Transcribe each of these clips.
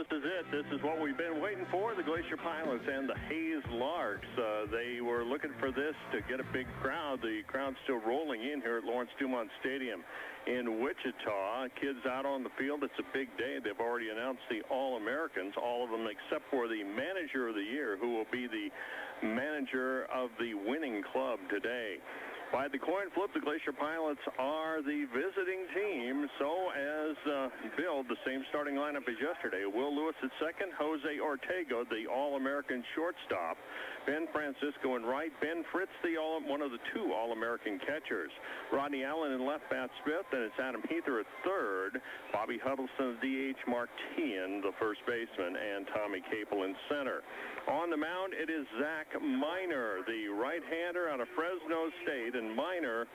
this is it. This is what we've been waiting for, the Glacier Pilots and the Hayes Larks. They were looking for this to get a big crowd. The crowd's still rolling in here at Lawrence Dumont Stadium in Wichita. Kids out on the field. It's a big day. They've already announced the All-Americans, all of them except for the manager of the year, who will be the manager of the winning club today. By the coin flip, the Glacier Pilots are the visiting team, so as billed, the same starting lineup as yesterday. Will Lewis at second, Jose Ortega, the All-American shortstop, Ben Francisco in right, Ben Fritz, one of the two All-American catchers, Rodney Allen in left, bats fifth, and it's Adam Heather at third, Bobby Huddleston, DH, Mark Teahan, the first baseman, and Tommy Capel in center. On the mound, it is Zach Miner, the right-hander out of Fresno State, and Miner,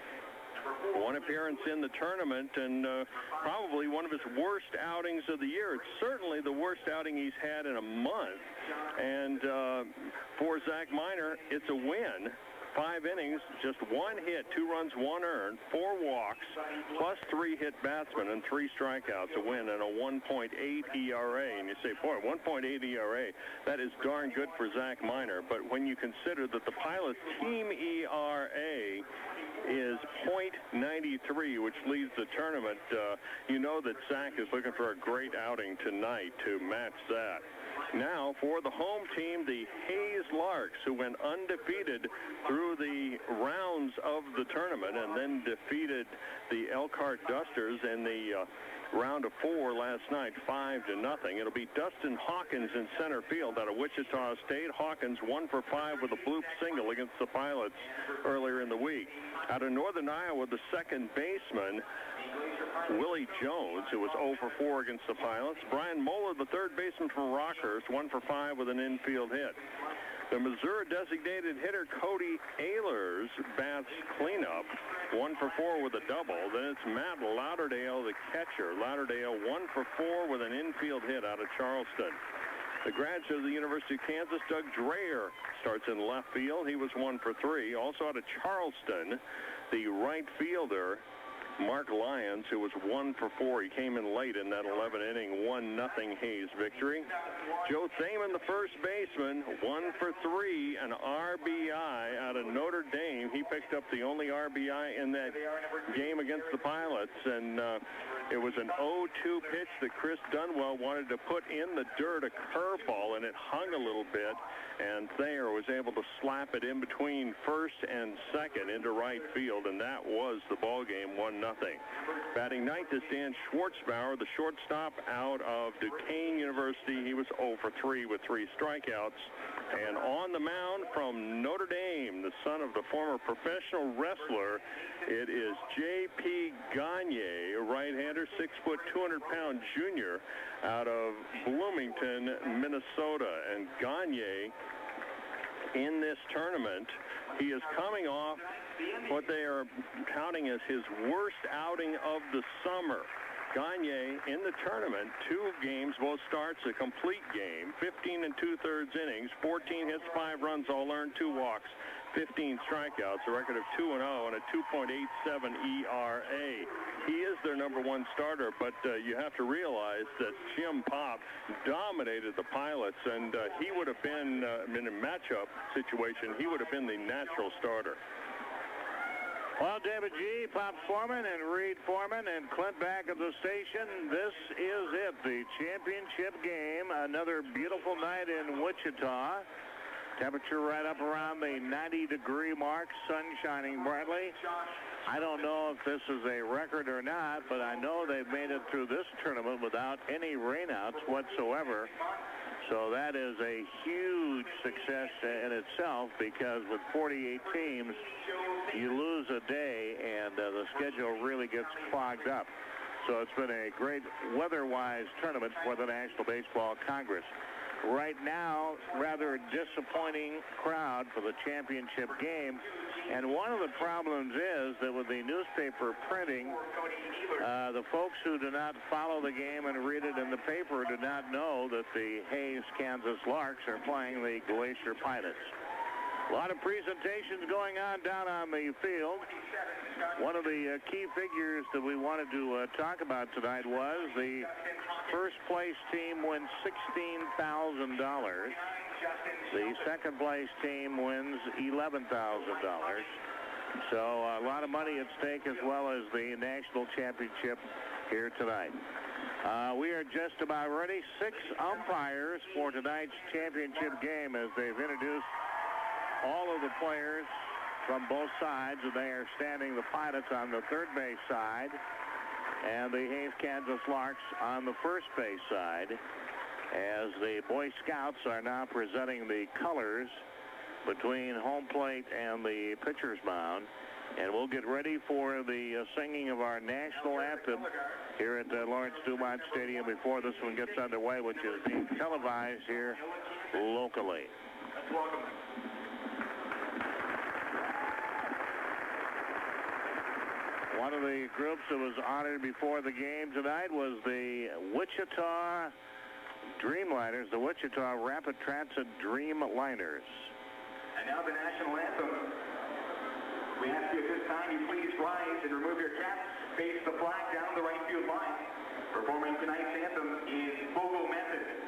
one appearance in the tournament and probably one of his worst outings of the year. It's certainly the worst outing he's had in a month. And for Zach Miner, it's a win. 5 innings, just 1 hit, 2 runs, 1 earned, 4 walks, plus 3 hit batsmen and 3 strikeouts, a win and a 1.8 ERA. And you say, boy, 1.8 ERA, that is darn good for Zach Miner. But when you consider that the Pilots team ERA is .93, which leads the tournament, you know that Zach is looking for a great outing tonight to match that. Now, for the home team, the Hayes Larks, who went undefeated through the rounds of the tournament and then defeated the Elkhart Dusters in the round of 4 last night, 5-0. It'll be Dustin Hawkins in center field out of Wichita State. Hawkins 1 for 5 with a bloop single against the Pilots earlier in the week. Out of Northern Iowa, the second baseman, Willie Jones, who was 0 for 4 against the Pilots. Brian Moeller, the third baseman for Rockhurst, 1 for 5 with an infield hit. The Missouri designated hitter Cody Ehlers bats cleanup, 1 for 4 with a double. Then it's Matt Lauderdale, the catcher. Lauderdale 1 for 4 with an infield hit out of Charleston. The graduate of the University of Kansas, Doug Dreyer, starts in left field. He was 1 for 3. Also out of Charleston, the right fielder, Mark Lyons, who was 1 for 4. He came in late in that 11-inning 1-0 Hayes victory. Joe Thaman, the first baseman, 1 for 3, an RBI out of Notre Dame. He picked up the only RBI in that game against the Pilots, and it was an 0-2 pitch that Chris Dunwell wanted to put in the dirt, a curveball, and it hung a little bit, and Thayer was able to slap it in between first and second into right field, and that was the ball game, 1-0. Batting ninth is Dan Schwartzbauer, the shortstop out of Duquesne University. He was 0 for 3 with 3 strikeouts. And on the mound from Notre Dame, the son of the former professional wrestler, it is J.P. Gagne, a right-hander, 6 foot, 200-pound junior out of Bloomington, Minnesota. And Gagne, in this tournament, he is coming off what they are counting as his worst outing of the summer. Gagne in the tournament, 2 games, both starts, a complete game, 15 2/3 innings, 14 hits, 5 runs, all earned, 2 walks, 15 strikeouts, a record of 2-0 and a 2.87 ERA. He is their number 1 starter, but you have to realize that Jim Pop dominated the Pilots, and he would have been, in a matchup situation, he would have been the natural starter. Well, David G., Pop Foreman, and Reed Foreman, and Clint back at the station. This is it, the championship game. Another beautiful night in Wichita. Temperature right up around the 90-degree mark, sun shining brightly. I don't know if this is a record or not, but I know they've made it through this tournament without any rainouts whatsoever. So that is a huge success in itself, because with 48 teams, you lose a day and the schedule really gets clogged up. So it's been a great weather-wise tournament for the National Baseball Congress. Right now, rather disappointing crowd for the championship game. And one of the problems is that with the newspaper printing, the folks who do not follow the game and read it in the paper do not know that the Hayes, Kansas Larks are playing the Glacier Pilots. A lot of presentations going on down on the field. One of the key figures that we wanted to talk about tonight was the first place team wins $16,000. The second place team wins $11,000. So a lot of money at stake, as well as the national championship here tonight. We are just about ready. 6 umpires for tonight's championship game, as they've introduced all of the players from both sides, and they are standing the Pilots on the third base side and the Hayes Kansas Larks on the first base side, as the Boy Scouts are now presenting the colors between home plate and the pitcher's mound. And we'll get ready for the singing of our national anthem here at Lawrence Dumont Stadium before this one gets underway, which is being televised here locally. One of the groups that was honored before the game tonight was the Wichita Dreamliners, the Wichita Rapid Transit Dreamliners. And now the national anthem. We ask you at this time, you please rise and remove your caps, face the flag down the right field line. Performing tonight's anthem is vocal method.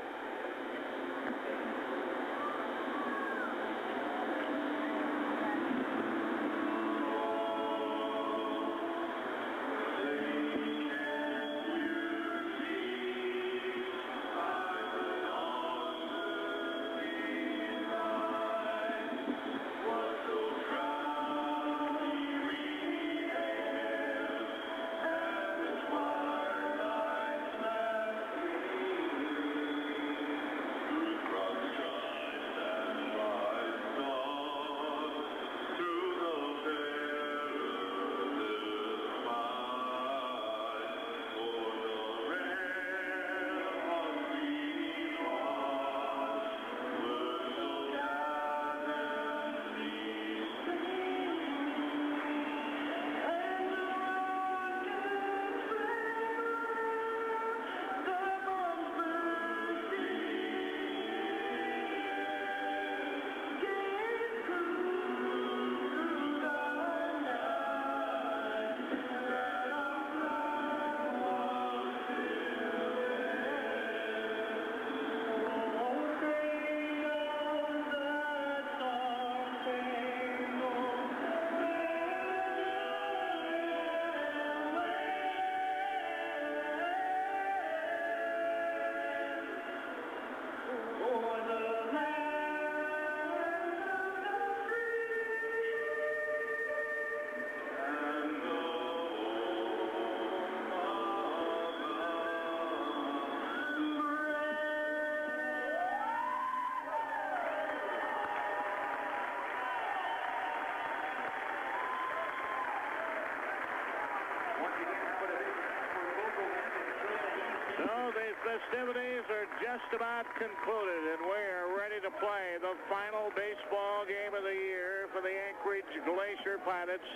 Festivities are just about concluded, and we are ready to play the final baseball game of the year for the Anchorage Glacier Pilots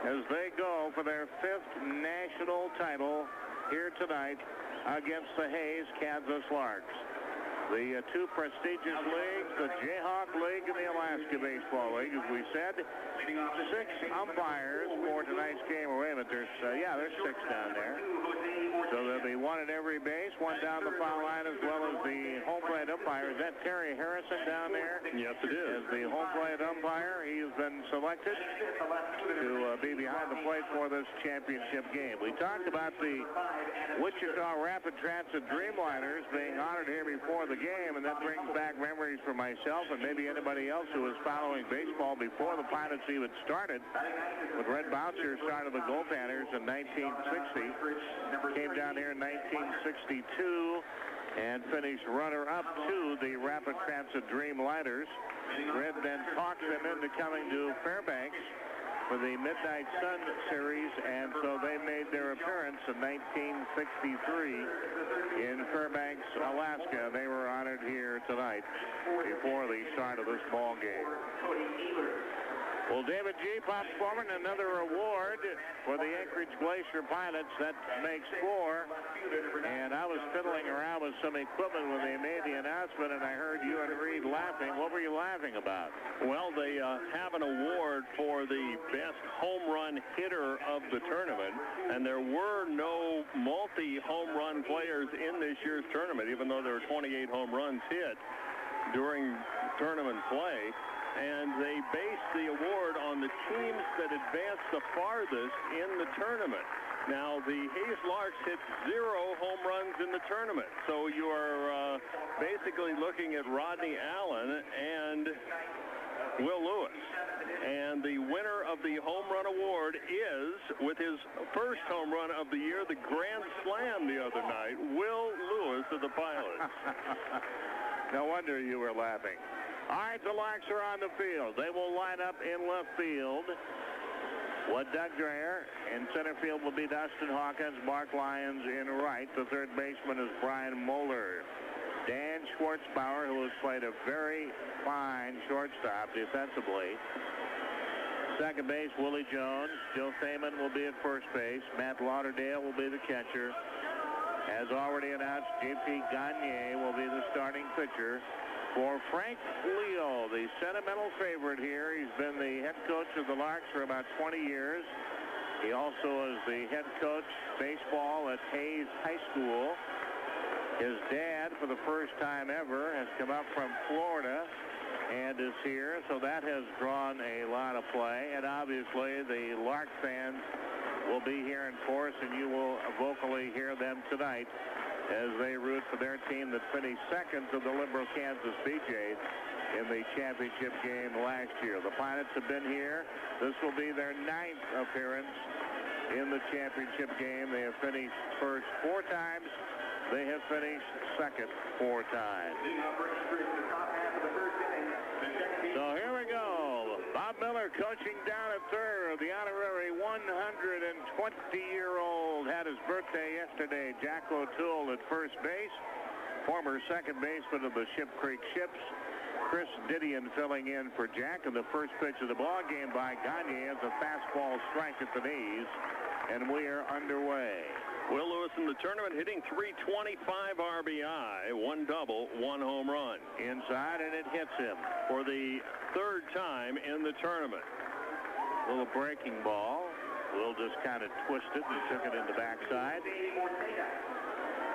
as they go for their 5th national title here tonight against the Hayes Kansas Larks. The 2 prestigious leagues, the Jayhawk League and the Alaska Baseball League, as we said. 6 umpires for tonight's game. Wait a minute, there's 6 down there. So there'll be 1 at every base, 1 down the foul line, as well as the home plate umpire. Is that Terry Harrison down there? Yes, it is. As the home plate umpire, he has been selected to be behind the plate for this championship game. We talked about the Wichita Rapid Transit Dreamliners being honored here before the game, and that brings back memories for myself and maybe anybody else who was following baseball before the Pilots even started. When Red Bouncer started the Goaltenders in 1960, came down here in 1962 and finished runner-up to the Rapid Transit Dreamliners. Red then talked them into coming to Fairbanks for the Midnight Sun Series, and so they made their appearance in 1963 in Fairbanks, Alaska. They were honored here tonight before the start of this ball game. Well, David G. pops Foreman another award for the Anchorage Glacier Pilots. That makes 4. And I was fiddling around with some equipment when they made the announcement, and I heard you and Reed laughing. What were you laughing about? Well, they have an award for the best home run hitter of the tournament, and there were no multi-home run players in this year's tournament, even though there were 28 home runs hit during tournament play. And they based the award on the teams that advanced the farthest in the tournament. Now, the Hayes Larks hit 0 home runs in the tournament. So you are basically looking at Rodney Allen and Will Lewis. And the winner of the home run award is, with his first home run of the year, the Grand Slam the other night, Will Lewis of the Pilots. No wonder you were laughing. All right, the Larks are on the field. They will line up in left field with Doug Dreher. In center field will be Dustin Hawkins, Mark Lyons in right. The third baseman is Brian Moeller. Dan Schwartzbauer, who has played a very fine shortstop defensively. Second base, Willie Jones. Joe Thaman will be at first base. Matt Lauderdale will be the catcher. As already announced, J.P. Gagne will be the starting pitcher. For Frank Leo, the sentimental favorite here. He's been the head coach of the Larks for about 20 years. He also is the head coach baseball at Hayes High School. His dad, for the first time ever, has come up from Florida and is here, so that has drawn a lot of play. And obviously, the Lark fans will be here in force, and you will vocally hear them tonight as they root for their team that finished second to the Liberal Kansas BJs in the championship game last year. The Pilots have been here. This will be their 9th appearance in the championship game. They have finished first 4 times. They have finished second 4 times. So here we go. Bob Miller coaching down at third. The honorary 120-year-old had his birthday yesterday. Jack O'Toole at first base. Former second baseman of the Ship Creek Ships. Chris Didion filling in for Jack. And the first pitch of the ball game by Gagne is a fastball strike at the knees. And we are underway. Will Lewis in the tournament hitting .325 RBI, 1 double, 1 home run. Inside, and it hits him for the 3rd time in the tournament. Little breaking ball. Will just kind of twisted and took it in the backside.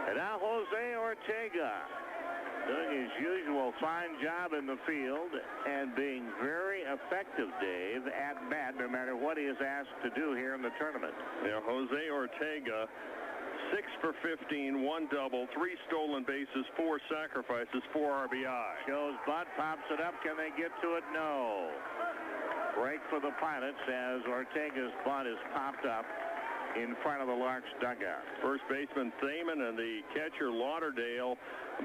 And now Jose Ortega doing his usual fine job in the field and being very effective, Dave, at bat, no matter what he is asked to do here in the tournament. Yeah, Jose Ortega, 6 for 15, 1 double, 3 stolen bases, 4 sacrifices, 4 RBI. Shows butt, pops it up. Can they get to it? No. Break for the Pilots as Ortega's butt is popped up in front of the Larks dugout. First baseman Thaman and the catcher Lauderdale,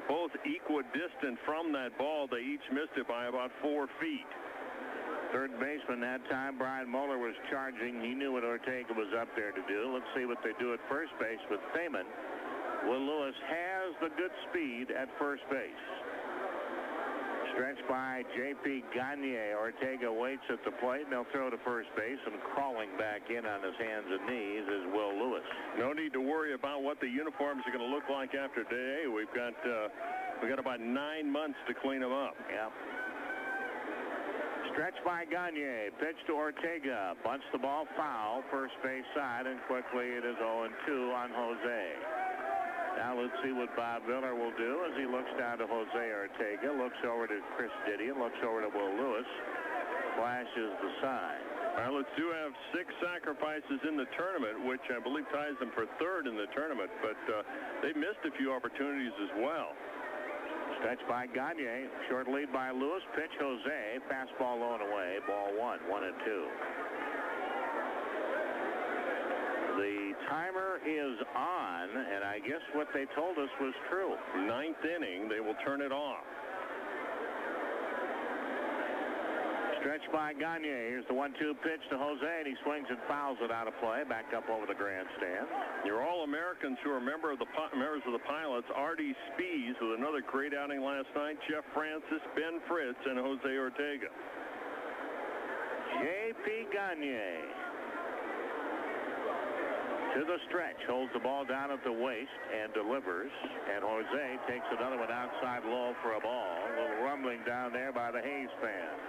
both equidistant from that ball. They each missed it by about 4 feet. Third baseman that time, Brian Moeller, was charging. He knew what Ortega was up there to do. Let's see what they do at first base with Thaman. Will Lewis has the good speed at first base. Stretched by J.P. Gagne. Ortega waits at the plate, and they'll throw to first base, and crawling back in on his hands and knees is Will Lewis. No need to worry about what the uniforms are going to look like after today. We've got about 9 months to clean them up. Yeah. Stretched by Gagne. Pitch to Ortega. Bunts the ball foul. First base side, and quickly it is 0-2 on Jose. Now let's see what Bob Miller will do as he looks down to Jose Ortega, looks over to Chris Didion, looks over to Will Lewis, flashes the sign. Pilots do have 6 sacrifices in the tournament, which I believe ties them for 3rd in the tournament, but they missed a few opportunities as well. Stretched by Gagne, short lead by Lewis, pitch Jose, fastball low and away, ball 1, 1-2. The timer is on, and I guess what they told us was true. 9th inning, they will turn it off. Stretched by Gagne. Here's the 1-2 pitch to Jose, and he swings and fouls it out of play, back up over the grandstand. Your All-Americans who are members of the Pilots, Artie Spies with another great outing last night, Jeff Francis, Ben Fritz, and Jose Ortega. J.P. Gagne to the stretch, holds the ball down at the waist and delivers. And Jose takes another one outside low for a ball. A little rumbling down there by the Hayes fans.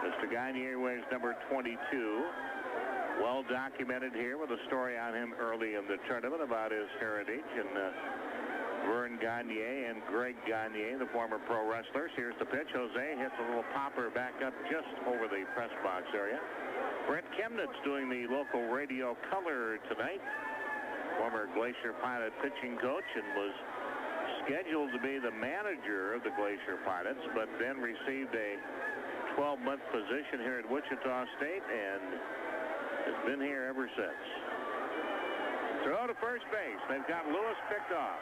Mr. Gagne wears number 22. Well documented here with a story on him early in the tournament about his heritage. And Vern Gagne and Greg Gagne, the former pro wrestlers. Here's the pitch. Jose hits a little popper back up just over the press box area. Brent Chemnitz doing the local radio color tonight. Former Glacier Pilot pitching coach, and was scheduled to be the manager of the Glacier Pilots, but then received a 12-month position here at Wichita State and has been here ever since. Throw to first base. They've got Lewis picked off.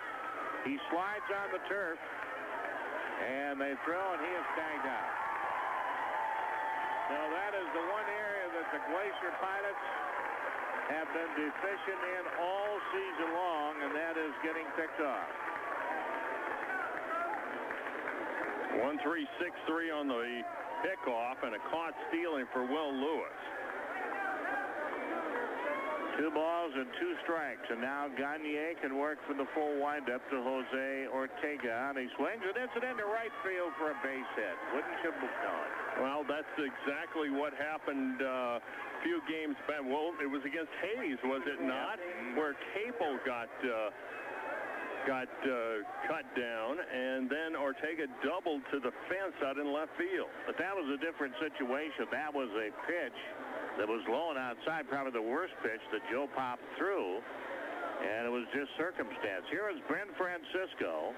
He slides on the turf, and they throw, and he is tagged out. So that is the one area that the Glacier Pilots have been deficient in all season long, and that is getting picked off. 1-3-6-3 on the pickoff, and a caught stealing for Will Lewis. 2 balls and 2 strikes, and now Gagne can work for the full windup to Jose Ortega, and he swings and hits it into right field for a base hit. Wouldn't you know it? Well, that's exactly what happened a few games back. Well, it was against Hayes, was it not? Where Capel got cut down, and then Ortega doubled to the fence out in left field. But that was a different situation. That was a pitch that was low and outside, probably the worst pitch that Joe popped through, and it was just circumstance. Here is Ben Francisco,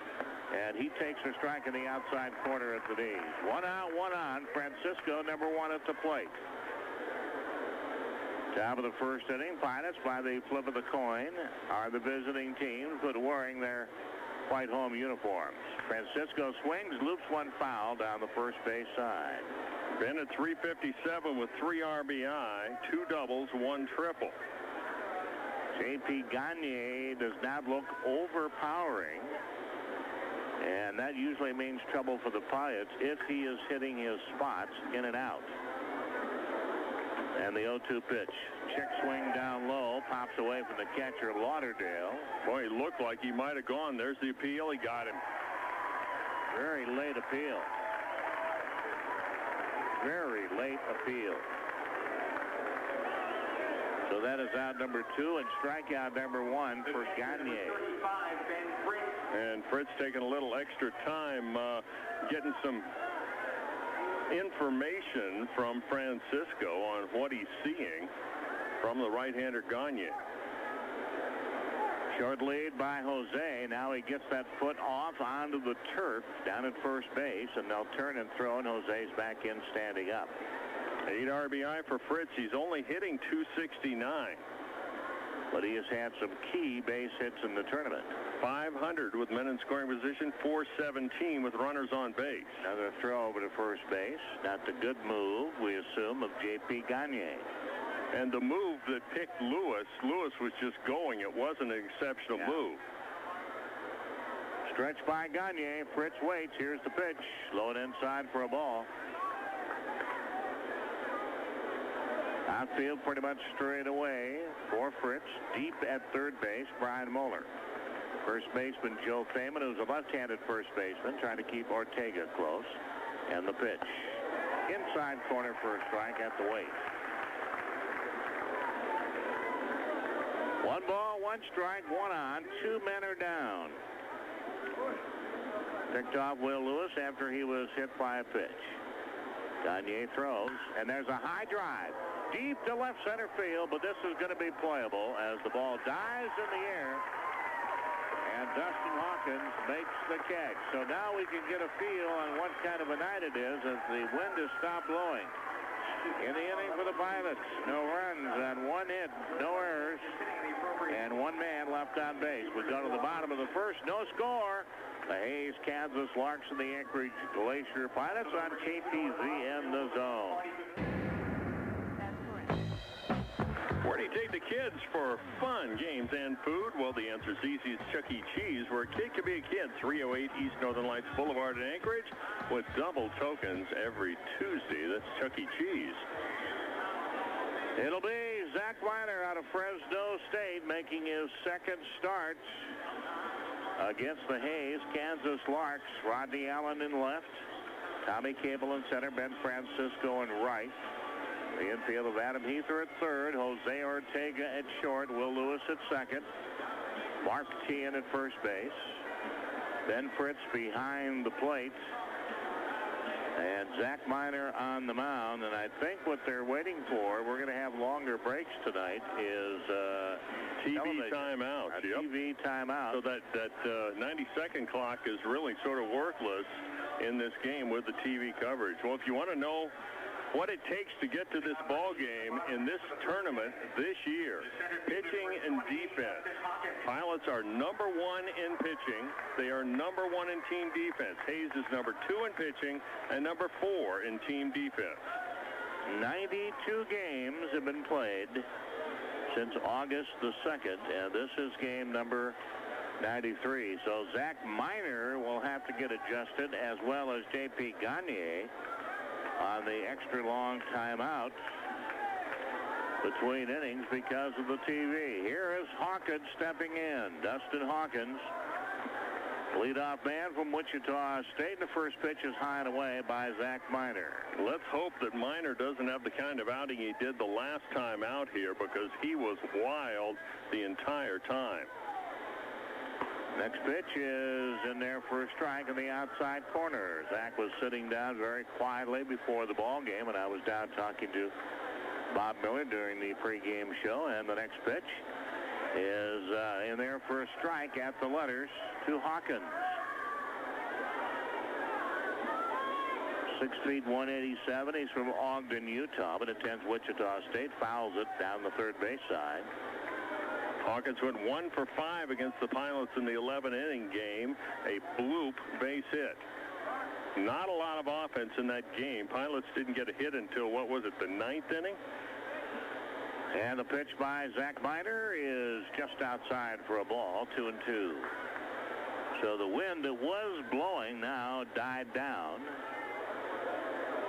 and he takes a strike in the outside corner at the knees. 1 out, 1 on. Francisco, number 1 at the plate. Top of the first inning, Pilots by the flip of the coin are the visiting teams, but wearing their white home uniforms. Francisco swings, loops one foul down the first base side. Ben at 357 with 3 RBI, 2 doubles, 1 triple. J.P. Gagne does not look overpowering, and that usually means trouble for the Pilots if he is hitting his spots in and out. And the 0-2 pitch. Check swing down low, pops away from the catcher, Lauderdale. Boy, he looked like he might have gone. There's the appeal. He got him. Very late appeal. Very late appeal. So that is out number 2 and strikeout number 1 for Gagne. And Fritz taking a little extra time getting some information from Francisco on what he's seeing from the right-hander Gagne. Short lead by Jose. Now he gets that foot off onto the turf down at first base, and they'll turn and throw, and Jose's back in standing up. 8 RBI for Fritz. He's only hitting .269. But he has had some key base hits in the tournament. 500 with men in scoring position, 417 with runners on base. Another throw over to first base. Not the good move, we assume, of J.P. Gagne. And the move that picked Lewis was just going. It wasn't an exceptional move. Stretch by Gagne. Fritz waits. Here's the pitch. Low and inside for a ball. Outfield pretty much straight away for Fritz. Deep at third base, Brian Mueller. First baseman Joe Foreman, who's a left-handed first baseman, trying to keep Ortega close. And the pitch. Inside corner for a strike at the waist. 1 ball, 1 strike, 1 on. 2 men are down. Picked off Will Lewis after he was hit by a pitch. Gagne throws, and there's a high drive. Deep to left center field, but this is going to be playable as the ball dives in the air. And Dustin Hawkins makes the catch. So now we can get a feel on what kind of a night it is as the wind has stopped blowing. In the inning for the Pilots, no runs on 1 hit, no errors, and 1 man left on base. We go to the bottom of the first, no score. The Hayes, Kansas Larks and the Anchorage Glacier Pilots on KTZ in the zone. Where do you take the kids for fun, games, and food? Well, the answer is easy. It's Chuck E. Cheese, where a kid can be a kid. 308 East Northern Lights Boulevard in Anchorage with double tokens every Tuesday. That's Chuck E. Cheese. It'll be Zach Weiner out of Fresno State making his second start against the Hayes Kansas Larks. Rodney Allen in left. Tommy Cable in center. Ben Francisco in right. The infield of Adam Heather at third. Jose Ortega at short. Will Lewis at second. Mark Tien at first base. Ben Fritz behind the plate. And Zach Miner on the mound. And I think what they're waiting for, we're going to have longer breaks tonight, is TV television. timeout. Yep. TV timeout. So that 90-second clock is really sort of worthless in this game with the TV coverage. Well, if you want to know what it takes to get to this ball game in this tournament this year, pitching and defense. Pilots are number one in pitching. They are number one in team defense. Hayes is number 2 in pitching and number 4 in team defense. 92 games have been played since August the 2nd, and this is game number 93. So Zach Miner will have to get adjusted, as well as J.P. Gagne on the extra long timeout between innings because of the TV. Here is Hawkins stepping in. Dustin Hawkins, leadoff man from Wichita State. The first pitch is high and away by Zach Miner. Let's hope that Miner doesn't have the kind of outing he did the last time out here, because he was wild the entire time. Next pitch is in there for a strike in the outside corner. Zach was sitting down very quietly before the ball game, and I was down talking to Bob Miller during the pregame show. And the next pitch is in there for a strike at the letters to Hawkins. 6 feet 187. He's from Ogden, Utah, but attends Wichita State. Fouls it down the third base side. Hawkins went 1 for 5 against the Pilots in the 11th-inning game. A bloop base hit. Not a lot of offense in that game. Pilots didn't get a hit until, what was it, the 9th inning? And the pitch by Zach Miner is just outside for a ball, 2-2. So the wind that was blowing now died down.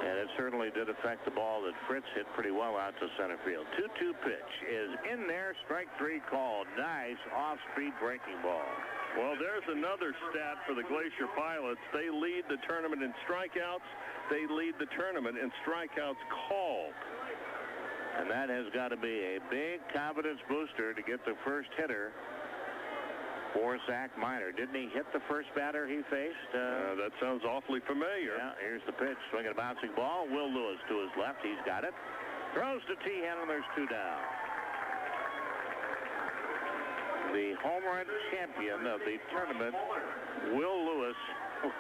And it certainly did affect the ball that Fritz hit pretty well out to center field. 2-2 pitch is in there. Strike 3 called. Nice off-speed breaking ball. Well, there's another stat for the Glacier Pilots. They lead the tournament in strikeouts. They lead the tournament in strikeouts called. And that has got to be a big confidence booster to get the first hitter for Zach Miner. Didn't he hit the first batter he faced? That sounds awfully familiar. Yeah, here's the pitch. Swinging a bouncing ball. Will Lewis to his left. He's got it. Throws to Tehan, and there's 2 down. The home run champion of the tournament, Will Lewis,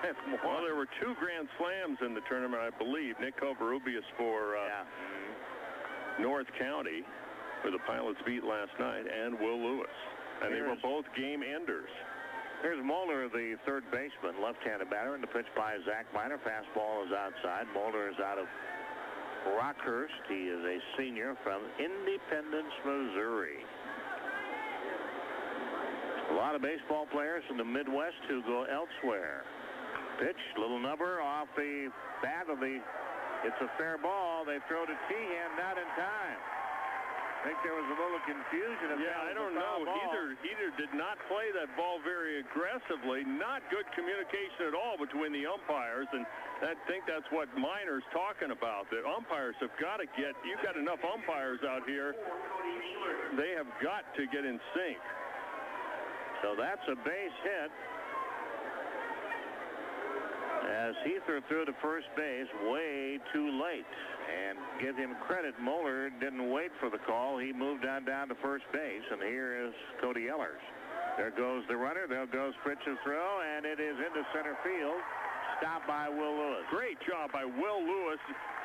with more. Well, there were 2 grand slams in the tournament, I believe. Nick Covarrubias for North County, who the Pilots beat last night, and Will Lewis. And they were both game enders. Here's Moeller, the third baseman, left-handed batter, and the pitch by Zach Miner. Fastball is outside. Moeller is out of Rockhurst. He is a senior from Independence, Missouri. A lot of baseball players from the Midwest who go elsewhere. Pitch, little number off the bat of the. It's a fair ball. They throw to Tehan, not in time. I think there was a little confusion. Yeah, I don't know. Heather did not play that ball very aggressively. Not good communication at all between the umpires, and I think that's what Miner's talking about. The umpires have got to get, you've got enough umpires out here, they have got to get in sync. So that's a base hit. As Heather threw to first base way too late. And give him credit, Moeller didn't wait for the call. He moved on down to first base, and here is Cody Ellers. There goes the runner. There goes Fritz's throw, and it is into center field. Stopped by Will Lewis. Great job by Will Lewis,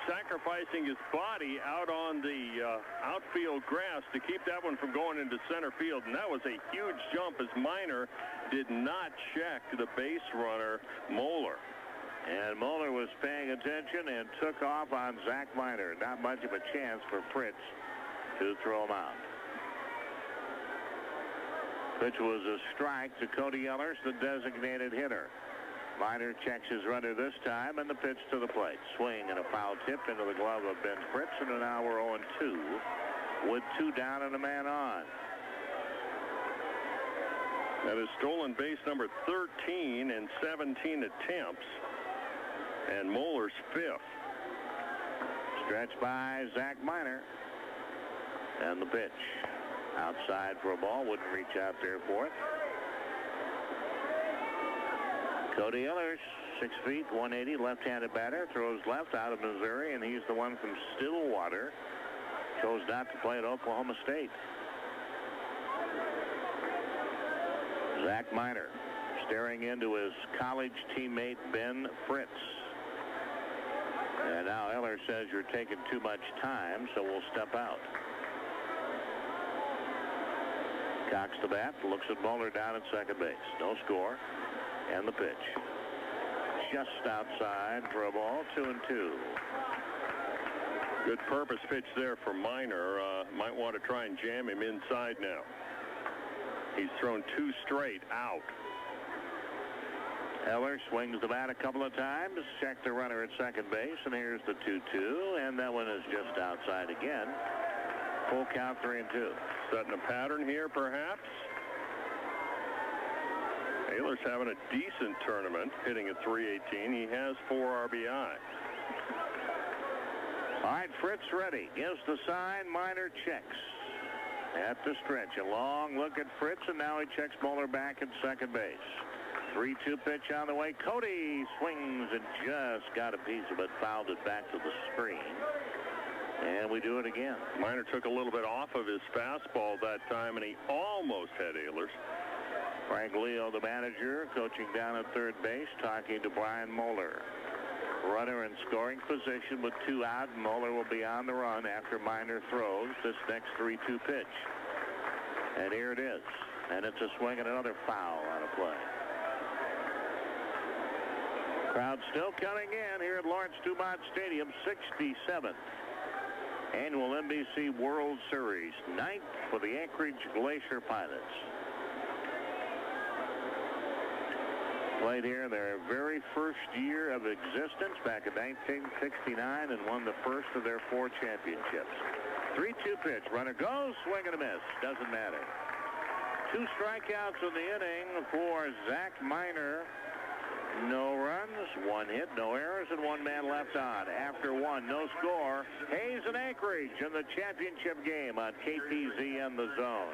sacrificing his body out on the outfield grass to keep that one from going into center field. And that was a huge jump, as Miner did not check the base runner, Moeller. And Moeller was paying attention and took off on Zach Miner. Not much of a chance for Fritz to throw him out. Pitch was a strike to Cody Ellers, the designated hitter. Minor checks his runner this time, and the pitch to the plate. Swing and a foul tip into the glove of Ben Fritz, and now we're 0-2 with 2 down and a man on. That is stolen base number 13 in 17 attempts, and Moeller's 5th. Stretched by Zach Minor, and the pitch. Outside for a ball, wouldn't reach out there for it. Cody Ellers, 6 feet, 180, left-handed batter, throws left out of Missouri, and he's the one from Stillwater. Chose not to play at Oklahoma State. Zach Minor staring into his college teammate Ben Fritz. And now Ellers says you're taking too much time, so we'll step out. Cocks the bat, looks at Moeller down at second base. No score. And the pitch. Just outside for a ball, 2-2. Good purpose pitch there for Minor. Might want to try and jam him inside now. He's thrown 2 straight out. Ellers swings the bat a couple of times, checked the runner at second base, and here's the 2-2, and that one is just outside again. Full count, 3-2. Setting a pattern here, perhaps. Ehlers having a decent tournament, hitting at .318. He has 4 RBI. All right, Fritz ready. Gives the sign. Minor checks at the stretch. A long look at Fritz, and now he checks Moeller back at second base. 3-2 pitch on the way. Cody swings and just got a piece of it, fouled it back to the screen. And we do it again. Minor took a little bit off of his fastball that time, and he almost had Ehlers. Frank Leo, the manager, coaching down at third base, talking to Brian Moeller. Runner in scoring position with 2 out. Moeller will be on the run after Minor throws this next 3-2 pitch. And here it is. And it's a swing and another foul on a play. Crowd still coming in here at Lawrence Dumont Stadium. 67th annual NBC World Series. 9th for the Anchorage Glacier Pilots. Played here in their very first year of existence back in 1969 and won the first of their 4 championships. 3-2 pitch. Runner goes, swing and a miss. Doesn't matter. 2 strikeouts in the inning for Zach Minor. No runs, 1 hit, no errors, and 1 man left on. After 1, no score. Hayes and Anchorage in the championship game on KTZ and the Zone.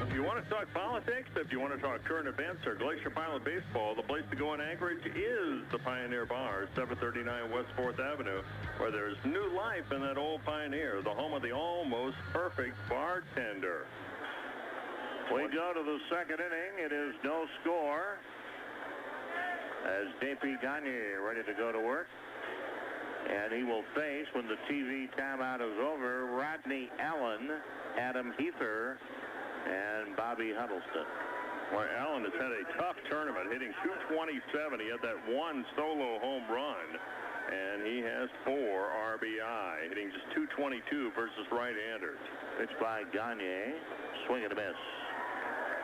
If you want to talk politics, if you want to talk current events or Glacier Pilot baseball, the place to go in Anchorage is the Pioneer Bar, 739 West 4th Avenue, where there's new life in that old Pioneer, the home of the almost perfect bartender. We go to the second inning. It is no score as J.P. Gagne ready to go to work. And he will face, when the TV timeout is over, Rodney Allen, Adam Heather, and Bobby Huddleston. Well, Allen has had a tough tournament, hitting .227. He had that 1 solo home run, and he has 4 RBI, hitting just .222 versus right-handers. Pitched by Gagne. Swing and a miss.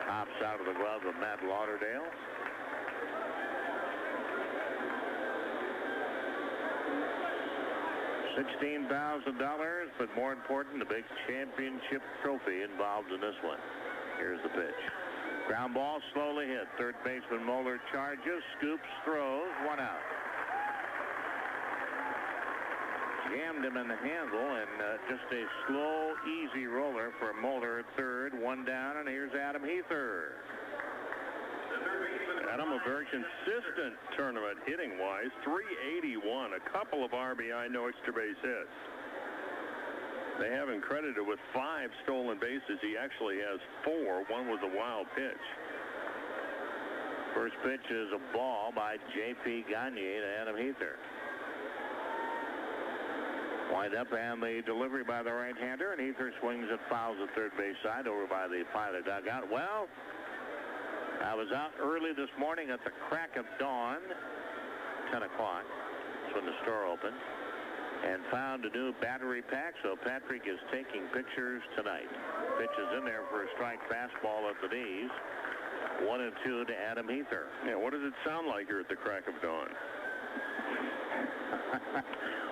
Hops out of the glove of Matt Lauderdale. $16,000, but more important, the big championship trophy involved in this one. Here's the pitch. Ground ball slowly hit. Third baseman Moeller charges, scoops, throws, 1 out. Jammed him in the handle, and just a slow, easy roller for Moeller at third. 1 down, and here's Adam Heather. Adam, a very consistent tournament hitting-wise, .381, a couple of RBI, no extra base hits. They have him credited with 5 stolen bases. He actually has 4. 1 was a wild pitch. First pitch is a ball by J.P. Gagne to Adam Heather. Wind up and the delivery by the right-hander, and Heather swings and fouls the third base side over by the Pilot dugout. Well, I was out early this morning at the crack of dawn, 10 o'clock, that's when the store opened, and found a new battery pack, so Patrick is taking pictures tonight. Pitch is in there for a strike fastball at the knees. 1-2 to Adam Heather. Yeah, what does it sound like here at the crack of dawn?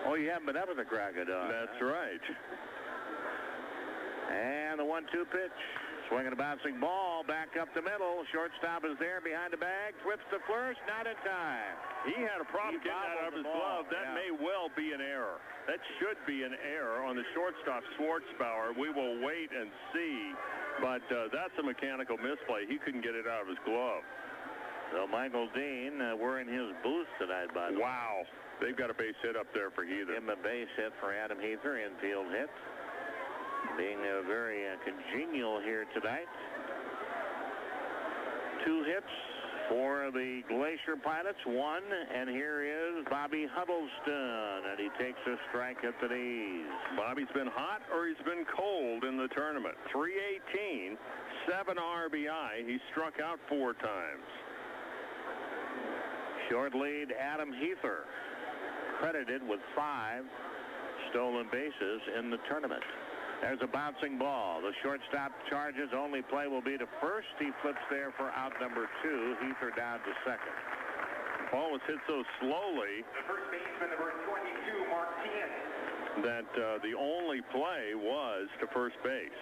Oh, you haven't been up at the crack of dawn. That's right. And the 1-2 pitch. Swinging a bouncing ball back up the middle. Shortstop is there behind the bag. Flips the first, not in time. He had a problem getting that out of his glove. That may well be an error. That should be an error on the shortstop, Schwartzbauer. We will wait and see. But that's a mechanical misplay. He couldn't get it out of his glove. So Michael Dean wearing his boots tonight, by the way. Wow. They've got a base hit up there for Heather. Give him a base hit for Adam Heather, infield hit. Being very congenial here tonight. 2 hits for the Glacier Pilots, 1, and here is Bobby Huddleston, and he takes a strike at the knees. Bobby's been hot or he's been cold in the tournament. 318, 7 RBI. He struck out 4 times. Short lead, Adam Heather, credited with 5 stolen bases in the tournament. There's a bouncing ball. The shortstop charges. Only play will be to first. He flips there for out number 2. Heather down to second. Ball was hit so slowly The first baseman, number 22, Mark Tien. that the only play was to first base.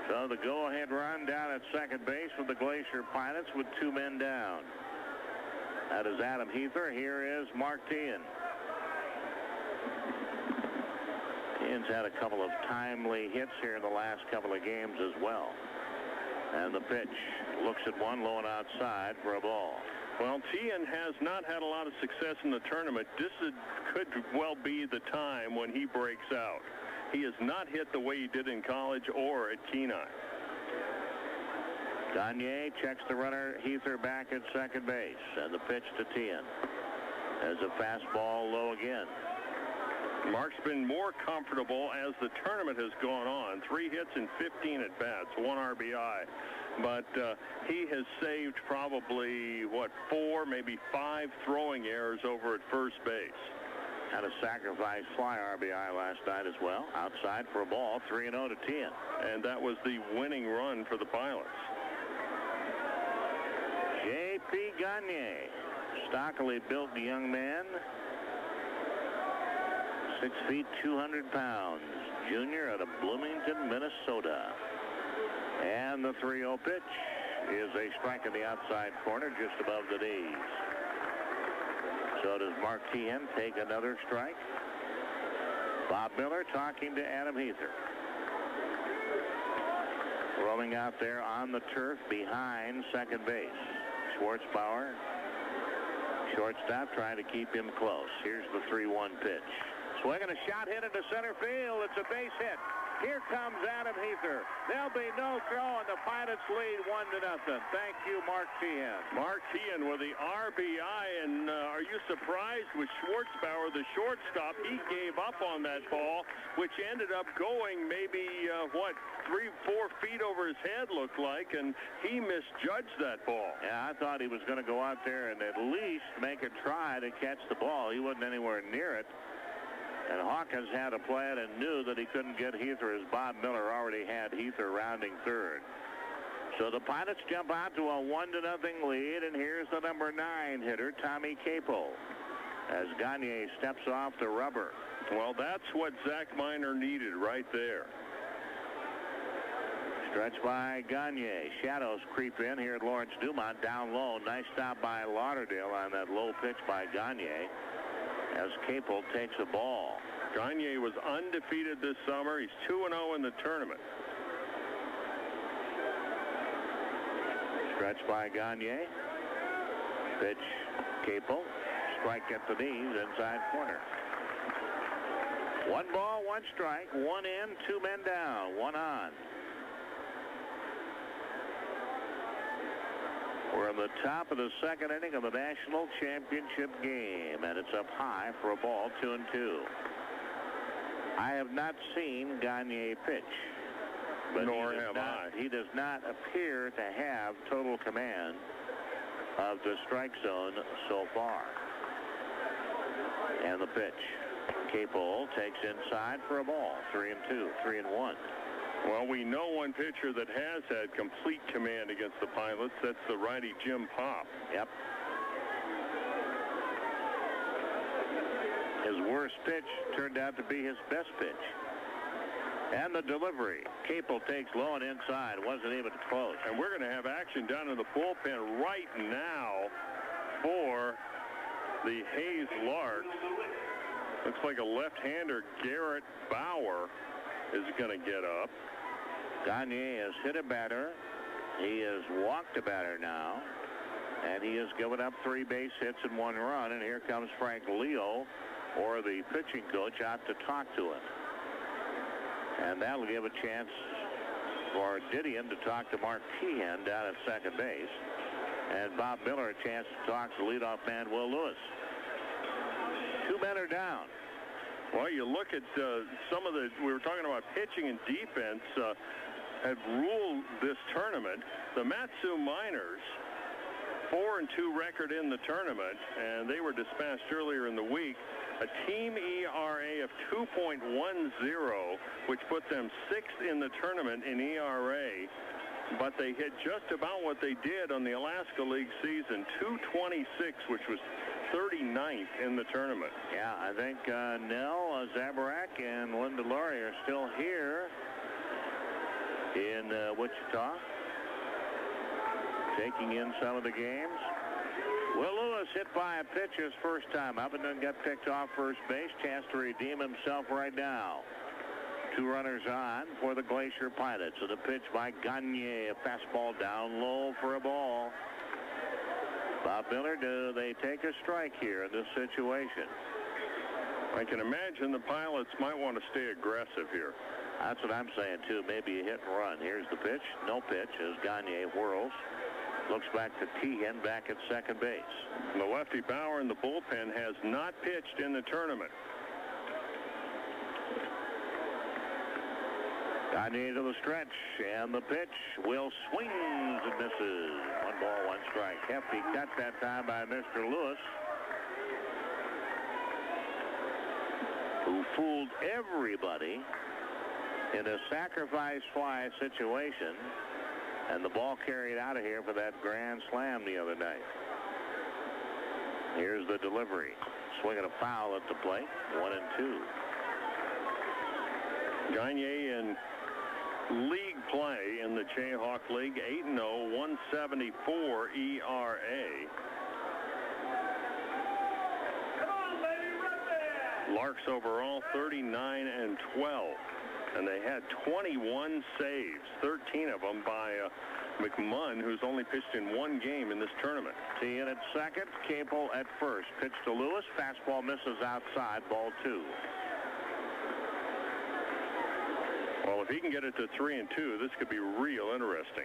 So the go-ahead run down at second base with the Glacier Pilots with 2 men down. That is Adam Heather. Here is Mark Tien. Tien's had a couple of timely hits here in the last couple of games as well. And the pitch looks at one, low and outside for a ball. Well, Tien has not had a lot of success in the tournament. This could well be the time when he breaks out. He has not hit the way he did in college or at Kenai. Gagne checks the runner, Heather back at second base. And the pitch to Tien. As a fastball low again. Mark's been more comfortable as the tournament has gone on. 3 hits and 15 at bats, 1 RBI. But he has saved probably, 4, maybe 5 throwing errors over at first base. Had a sacrifice fly RBI last night as well. Outside for a ball, 3-0 to Tien. And that was the winning run for the Pilots. J.P. Gagne, stockily built young man. 6 feet, 200 pounds. Junior out of Bloomington, Minnesota. And the 3-0 pitch is a strike in the outside corner just above the knees. So does Mark Tien take another strike. Bob Miller talking to Adam Heather. Rolling out there on the turf behind second base. Schwartzbauer, shortstop, trying to keep him close. Here's the 3-1 pitch. Swinging a shot hit into center field. It's a base hit. Here comes Adam Heather. There'll be no throw, and the Pilots lead 1-0. Thank you, Mark Tien. Mark Tien with the RBI, and are you surprised with Schwartzbauer, the shortstop? He gave up on that ball, which ended up going maybe, 3-4 feet over his head looked like, and he misjudged that ball. Yeah, I thought he was going to go out there and at least make a try to catch the ball. He wasn't anywhere near it. And Hawkins had a plan and knew that he couldn't get Heather as Bob Miller already had Heather rounding third. So the Pilots jump out to a 1-0 lead, and here's the number 9 hitter, Tommy Capel, as Gagne steps off the rubber. Well, that's what Zach Miner needed right there. Stretch by Gagne. Shadows creep in here at Lawrence Dumont. Down low. Nice stop by Lauderdale on that low pitch by Gagne as Capel takes a ball. Gagne was undefeated this summer. He's 2-0 in the tournament. Stretch by Gagne. Pitch Capel. Strike at the knees, inside corner. 1 ball, 1 strike, 1 in, 2 men down, 1 on. We're in the top of the second inning of the national championship game, and it's up high for a ball, 2-2. I have not seen Gagne pitch, but nor have I. He does not appear to have total command of the strike zone so far. And the pitch. Capel takes inside for a ball, 3-2, 3-1. Well, we know one pitcher that has had complete command against the Pilots. That's the righty Jim Popp. Yep. His worst pitch turned out to be his best pitch. And the delivery. Capel takes low and inside. Wasn't even close. And we're going to have action down in the bullpen right now for the Hayes Larks. Looks like a left-hander, Garrett Bauer, is going to get up. Gagne has hit a batter. He has walked a batter now. And he has given up 3 base hits and 1 run. And here comes Frank Leo, or the pitching coach, out to talk to him. And that'll give a chance for Didion to talk to Mark Keehan down at second base. And Bob Miller a chance to talk to leadoff man Will Lewis. 2 men are down. Well, you look at some of the, we were talking about pitching and defense have ruled this tournament. The Matsu Miners, 4-2 record in the tournament, and they were dispatched earlier in the week. A team ERA of 2.10, which put them 6th in the tournament in ERA. But they hit just about what they did on the Alaska League season, 226, which was 39th in the tournament. Yeah, I think Nell Zabarak and Linda Laurie are still here in Wichita, taking in some of the games. Will Lewis hit by a pitch his first time up and then got picked off first base. Chance to redeem himself right now. 2 runners on for the Glacier Pilots. And a pitch by Gagne, a fastball down low for a ball. Bob Miller, do they take a strike here in this situation? I can imagine the Pilots might want to stay aggressive here. That's what I'm saying, too. Maybe a hit and run. Here's the pitch. No pitch as Gagne whirls. Looks back to Keehan back at second base. The lefty Bauer in the bullpen has not pitched in the tournament. Gagne to the stretch, and the pitch will swings and misses. 1 ball, 1 strike. Hefty cut that time by Mr. Lewis, who fooled everybody in a sacrifice fly situation, and the ball carried out of here for that grand slam the other night. Here's the delivery. Swinging a foul at the plate. 1-2. Gagne in league play in the Jayhawk League, 8-0, 174 ERA. Come on, baby, run there! Larks overall 39-12, and they had 21 saves, 13 of them by McMunn, who's only pitched in 1 game in this tournament. T in at second, Capel at first. Pitch to Lewis, fastball misses outside, ball 2. Well, if he can get it to 3-2, this could be real interesting.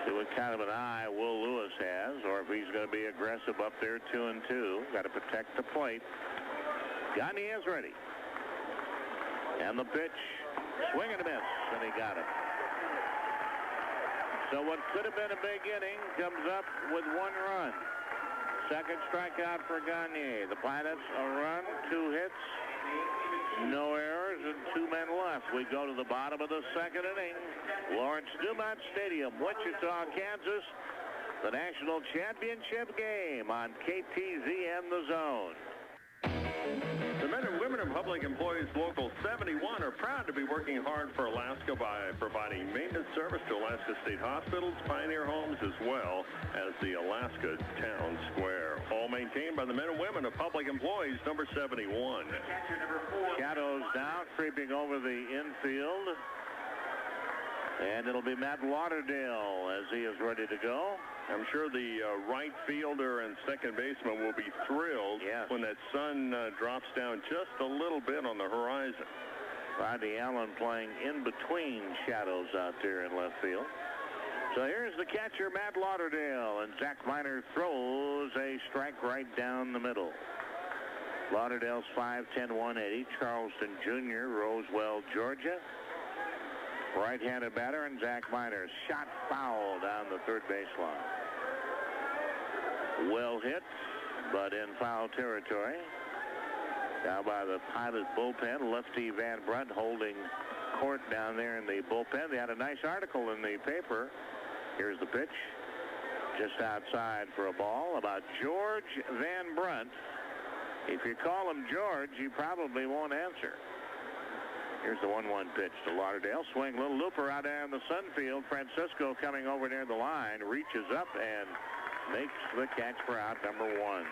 See what kind of an eye Will Lewis has, or if he's going to be aggressive up there, 2-2. Got to protect the plate. Gagne is ready. And the pitch, swing and a miss, and he got it. So what could have been a big inning comes up with 1 run. Second strikeout for Gagne. The Pilots a run, 2 hits, no errors, and 2 men left. We go to the bottom of the second inning. Lawrence Dumont Stadium, Wichita, Kansas. The national championship game on KTZ and the Zone. The men and women of Public Employees Local 71 are proud to be working hard for Alaska by providing maintenance service to Alaska State Hospitals, Pioneer Homes, as well as the Alaska Town Square. All maintained by the men and women of Public Employees, number 71. Shadows now creeping over the infield. And it'll be Matt Lauderdale as he is ready to go. I'm sure the right fielder and second baseman will be thrilled when that sun drops down just a little bit on the horizon. Rodney Allen playing in between Shadows out there in left field. So here's the catcher, Matt Lauderdale, and Zach Miner throws a strike right down the middle. Lauderdale's 5'10", 180. Charleston Jr., Roswell, Georgia. Right-handed batter, and Zach Miner shot foul down the third baseline. Well hit, but in foul territory. Down by the Pilot bullpen, lefty Van Brunt holding court down there in the bullpen. They had a nice article in the paper. Here's the pitch. Just outside for a ball about George Van Brunt. If you call him George, he probably won't answer. Here's the 1-1 pitch to Lauderdale. Swing, little looper out there in the Sunfield. Francisco coming over near the line, reaches up and makes the catch for out number 1.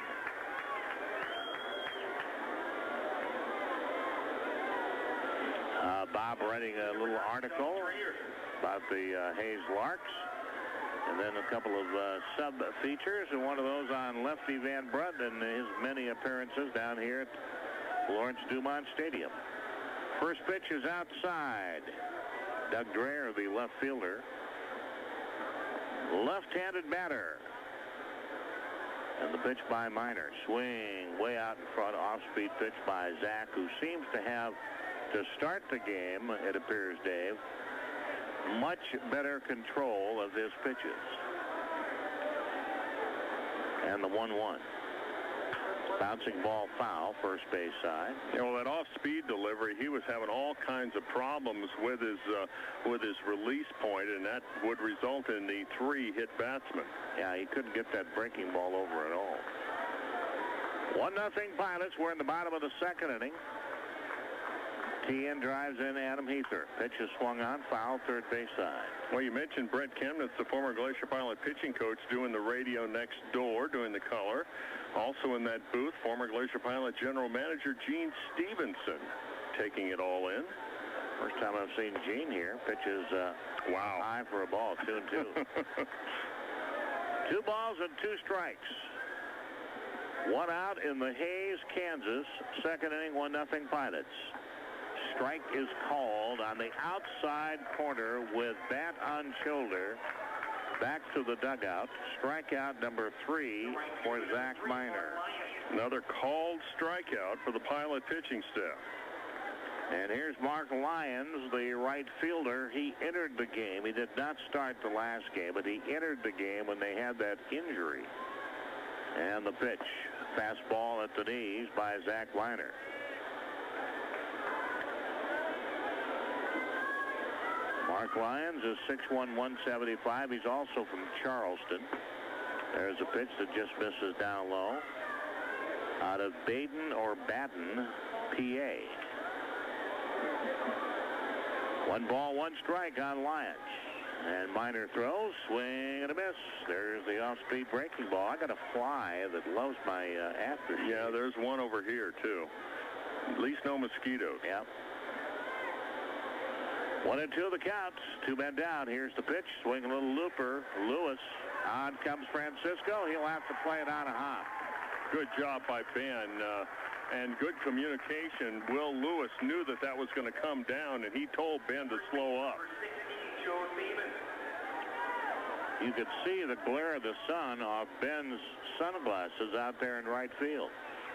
Bob writing a little article about the Hayes Larks, and then a couple of sub-features, and one of those on lefty Van Brunt and his many appearances down here at Lawrence Dumont Stadium. First pitch is outside. Doug Dreher, the left fielder. Left-handed batter. And the pitch by Minor. Swing way out in front. Off-speed pitch by Zach, who seems to have, to start the game, it appears, Dave, much better control of his pitches. And the 1-1. Bouncing ball foul, first base side. Yeah, well, that off-speed delivery, he was having all kinds of problems with his release point, and that would result in the 3-hit batsman. Yeah, he couldn't get that breaking ball over at all. 1-0 Pilots. We're in the bottom of the second inning. T.N. drives in Adam Heather. Pitch is swung on, foul, third base side. Well, you mentioned Brett Chemnitz, the former Glacier Pilot pitching coach, doing the radio next door, doing the color. Also in that booth, former Glacier Pilot general manager Gene Stevenson, taking it all in. First time I've seen Gene here. Pitch is high for a ball, 2-2. 2 balls and 2 strikes. 1 out in the Hayes, Kansas. Second inning, 1-0 Pilots. Strike is called on the outside corner with bat on shoulder. Back to the dugout. Strikeout number 3 for Zach Minor. Another called strikeout for the Pilot pitching staff. And here's Mark Lyons, the right fielder. He entered the game. He did not start the last game, but he entered the game when they had that injury. And the pitch. Fastball at the knees by Zach Minor. Mark Lyons is 6'1", 175. He's also from Charleston. There's a pitch that just misses down low. Out of Baden or Baden, PA. 1 ball, 1 strike on Lyons. And Minor throws, swing and a miss. There's the off-speed breaking ball. I got a fly that loves my aftershave. Yeah, there's one over here, too. At least no mosquitoes. Yep. 1-2 the count. 2 men down. Here's the pitch. Swing a little looper. Lewis. On comes Francisco. He'll have to play it on a hop. Good job by Ben. And good communication. Will Lewis knew that was going to come down, and he told Ben to slow up. You could see the glare of the sun off Ben's sunglasses out there in right field.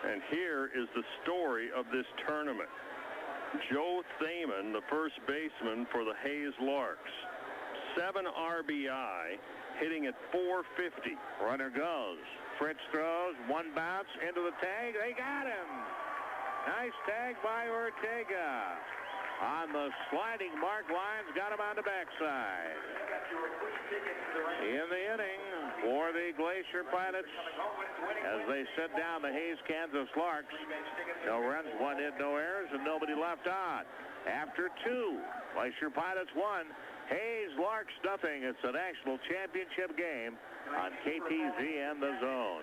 And here is the story of this tournament. Joe Thaman, the first baseman for the Hayes Larks. 7 RBI, hitting at .450. Runner goes. Fritz throws. 1 bounce into the tag. They got him. Nice tag by Ortega. On the sliding mark, Lyons got him on the backside. In the inning for the Glacier Pilots as they set down the Hayes, Kansas Larks. No runs, 1 hit, no errors, and nobody left on. After 2, Glacier Pilots 1, Hayes Larks nothing. It's a national championship game on KTZ and the Zone.